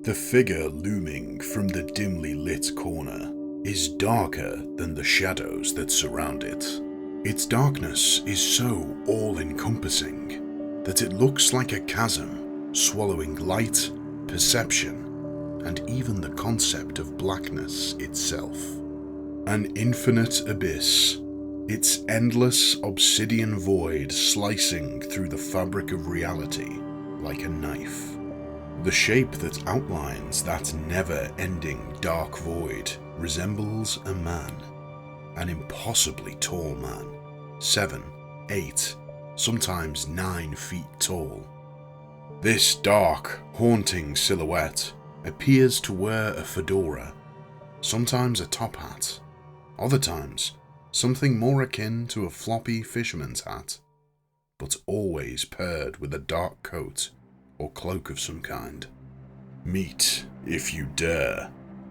The figure looming from the dimly lit corner is darker than the shadows that surround it. Its darkness is so all-encompassing that it looks like a chasm swallowing light, perception, and even the concept of blackness itself. An infinite abyss, its endless obsidian void slicing through the fabric of reality like a knife. The shape that outlines that never-ending dark void resembles a man, an impossibly tall man, 7, 8, sometimes 9 feet tall. This dark, haunting silhouette appears to wear a fedora, sometimes a top hat, other times something more akin to a floppy fisherman's hat, but always paired with a dark coat or cloak of some kind. Meet, if you dare,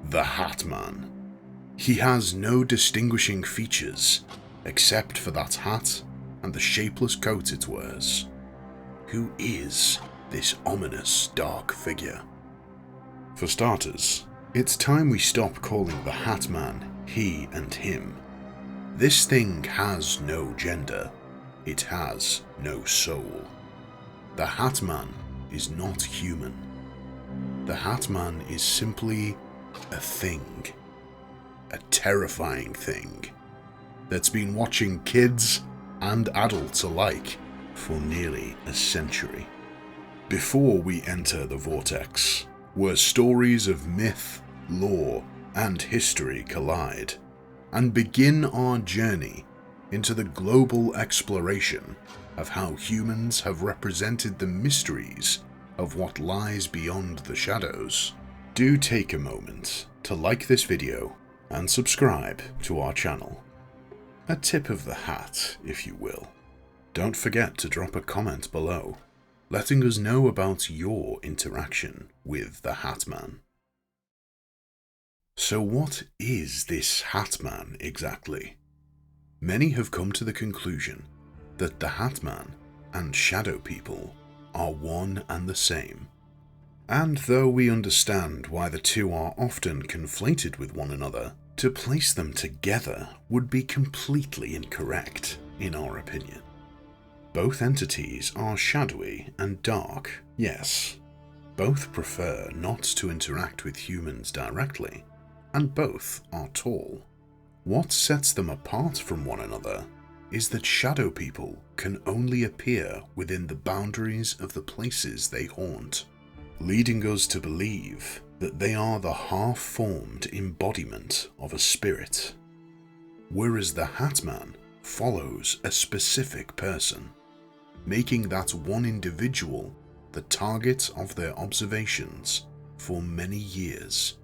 the HATMAN. He has no distinguishing features except for that hat and the shapeless coat it wears. Who is this ominous dark figure? For starters, it's time we stop calling the HATMAN he and him. This thing has no gender. It has no soul. The HATMAN is not human. The HATMAN is simply a thing. A terrifying thing that's been watching kids and adults alike for nearly a century. Before we enter the Vortex, where stories of myth, lore, and history collide, and begin our journey into the global exploration of how humans have represented the mysteries of what lies beyond the shadows, do take a moment to like this video and subscribe to our channel. A tip of the hat, if you will. Don't forget to drop a comment below, letting us know about your interaction with the HATMAN. So what is this HATMAN exactly? Many have come to the conclusion that the HATMAN and shadow people are one and the same. And though we understand why the two are often conflated with one another, to place them together would be completely incorrect, in our opinion. Both entities are shadowy and dark, yes. Both prefer not to interact with humans directly, and both are tall. What sets them apart from one another is that shadow people can only appear within the boundaries of the places they haunt, leading us to believe that they are the half-formed embodiment of a spirit, whereas the HATMAN follows a specific person, making that one individual the target of their observations for many years,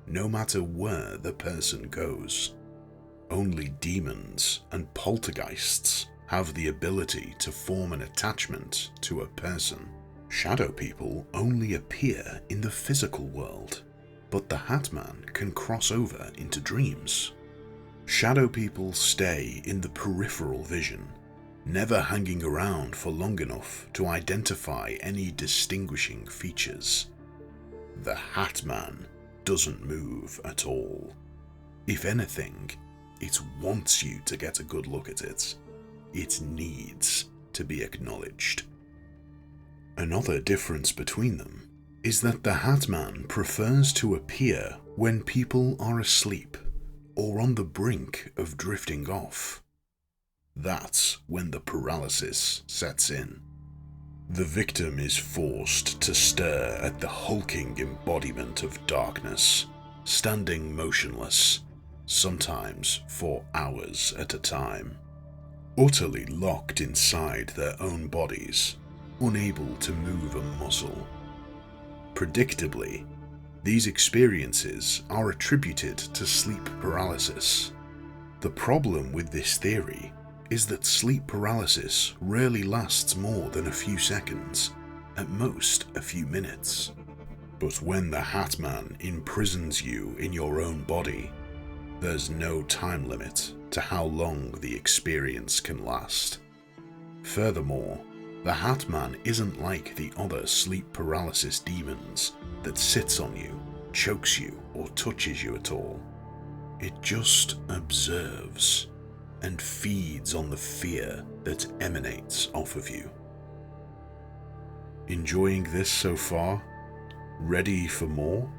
no matter where the person goes. Only demons and poltergeists have the ability to form an attachment to a person. Shadow people only appear in the physical world, but the HATMAN can cross over into dreams. Shadow people stay in the peripheral vision, never hanging around for long enough to identify any distinguishing features. The HATMAN doesn't move at all. If anything, it wants you to get a good look at it. It needs to be acknowledged. Another difference between them is that the HATMAN prefers to appear when people are asleep or on the brink of drifting off. That's when the paralysis sets in. The victim is forced to stare at the hulking embodiment of darkness, standing motionless, sometimes for hours at a time, utterly locked inside their own bodies, unable to move a muscle. Predictably, these experiences are attributed to sleep paralysis. The problem with this theory is that sleep paralysis rarely lasts more than a few seconds, at most a few minutes. But when the HATMAN imprisons you in your own body, there's no time limit to how long the experience can last. Furthermore, The HATMAN isn't like the other sleep paralysis demons that sits on you, chokes you, or touches you at all. It just observes and feeds on the fear that emanates off of you. Enjoying this so far? Ready for more?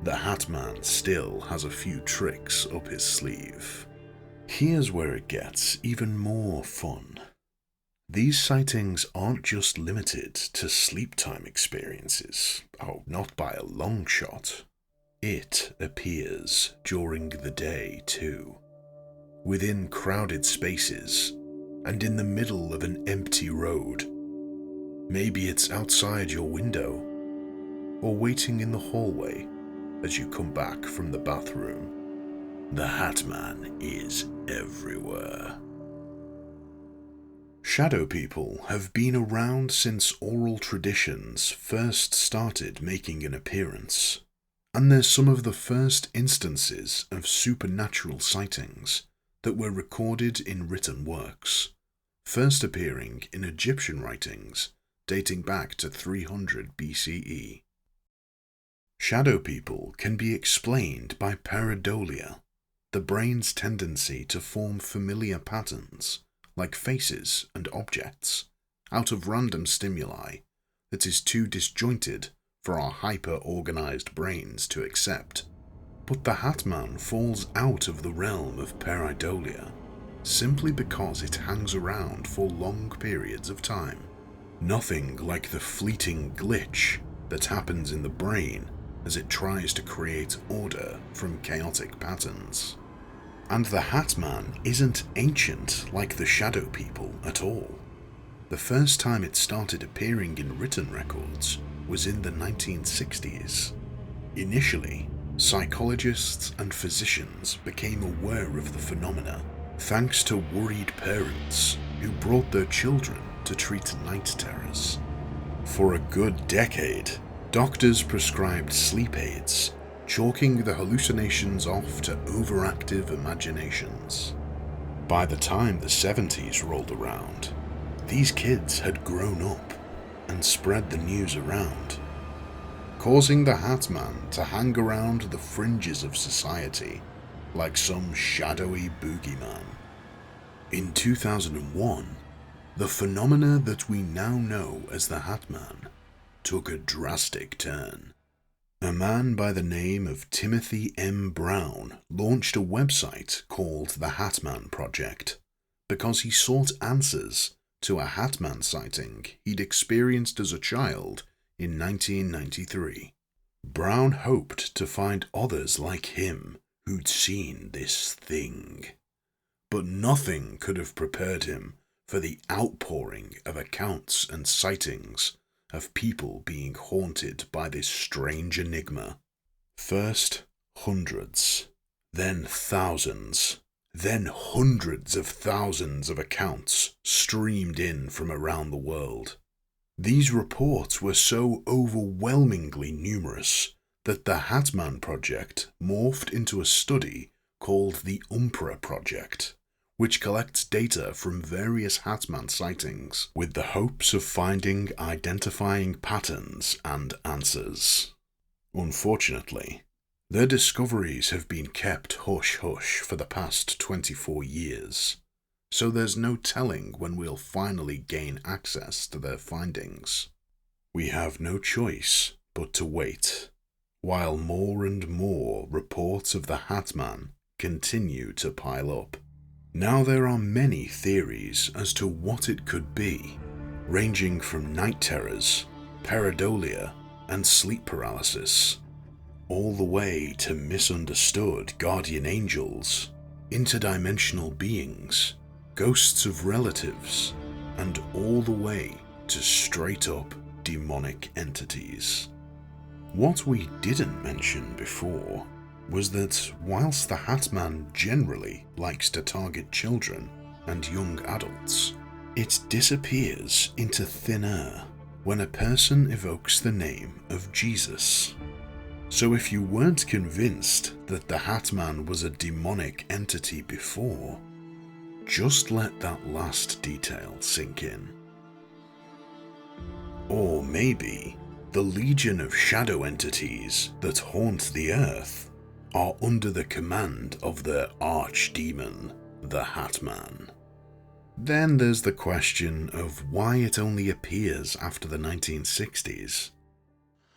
The HATMAN still has a few tricks up his sleeve. Here's where it gets even more fun. These sightings aren't just limited to sleep time experiences. Oh, not by a long shot. It appears during the day too, within crowded spaces and in the middle of an empty road. Maybe it's outside your window or waiting in the hallway as you come back from the bathroom. The HATMAN is everywhere. Shadow people have been around since oral traditions first started making an appearance, and they're some of the first instances of supernatural sightings that were recorded in written works, first appearing in Egyptian writings dating back to 300 BCE. Shadow people can be explained by pareidolia, the brain's tendency to form familiar patterns, like faces and objects, out of random stimuli that is too disjointed for our hyper-organized brains to accept. But the HATMAN falls out of the realm of pareidolia, simply because it hangs around for long periods of time. Nothing like the fleeting glitch that happens in the brain as it tries to create order from chaotic patterns. And the HATMAN isn't ancient like the shadow people at all. The first time it started appearing in written records was in the 1960s. Initially, psychologists and physicians became aware of the phenomena thanks to worried parents who brought their children to treat night terrors. For a good decade, doctors prescribed sleep aids, chalking the hallucinations off to overactive imaginations. By the time the 70s rolled around, these kids had grown up and spread the news around, causing the HATMAN to hang around the fringes of society like some shadowy boogeyman. In 2001, the phenomena that we now know as the HATMAN took a drastic turn. A man by the name of Timothy M. Brown launched a website called the HATMAN Project because he sought answers to a HATMAN sighting he'd experienced as a child in 1993. Brown hoped to find others like him who'd seen this thing, but nothing could have prepared him for the outpouring of accounts and sightings of people being haunted by this strange enigma. First hundreds, then thousands, then hundreds of thousands of accounts streamed in from around the world. These reports were so overwhelmingly numerous that the HATMAN Project morphed into a study called the Project, which collects data from various HATMAN sightings with the hopes of finding identifying patterns and answers. Unfortunately, their discoveries have been kept hush-hush for the past 24 years, so there's no telling when we'll finally gain access to their findings. We have no choice but to wait, while more and more reports of the HATMAN continue to pile up. Now there are many theories as to what it could be, ranging from night terrors, pareidolia, and sleep paralysis, all the way to misunderstood guardian angels, interdimensional beings, ghosts of relatives, and all the way to straight-up demonic entities. What we didn't mention before was that whilst the HATMAN generally likes to target children and young adults, it disappears into thin air when a person evokes the name of Jesus. So if you weren't convinced that the HATMAN was a demonic entity before, just let that last detail sink in. Or maybe the legion of shadow entities that haunt the earth are under the command of their archdemon, the HATMAN. Then there's the question of why it only appears after the 1960s.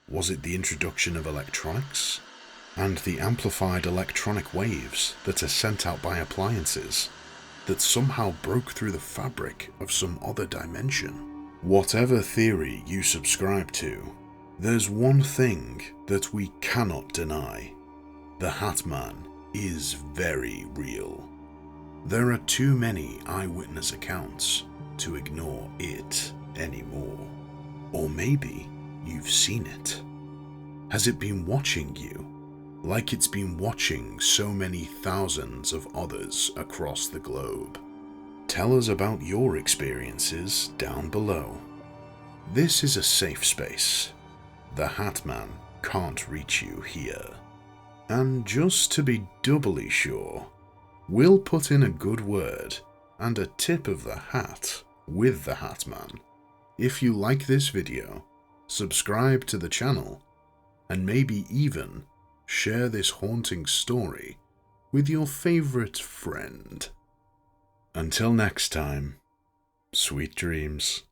Was it the introduction of electronics and the amplified electronic waves that are sent out by appliances that somehow broke through the fabric of some other dimension? Whatever theory you subscribe to, there's one thing that we cannot deny. The HATMAN is very real. There are too many eyewitness accounts to ignore it anymore. Or maybe you've seen it. Has it been watching you, like it's been watching so many thousands of others across the globe? Tell us about your experiences down below. This is a safe space. The HATMAN can't reach you here. And just to be doubly sure, we'll put in a good word and a tip of the hat with the HATMAN. If you like this video, subscribe to the channel, and maybe even share this haunting story with your favorite friend. Until next time, sweet dreams.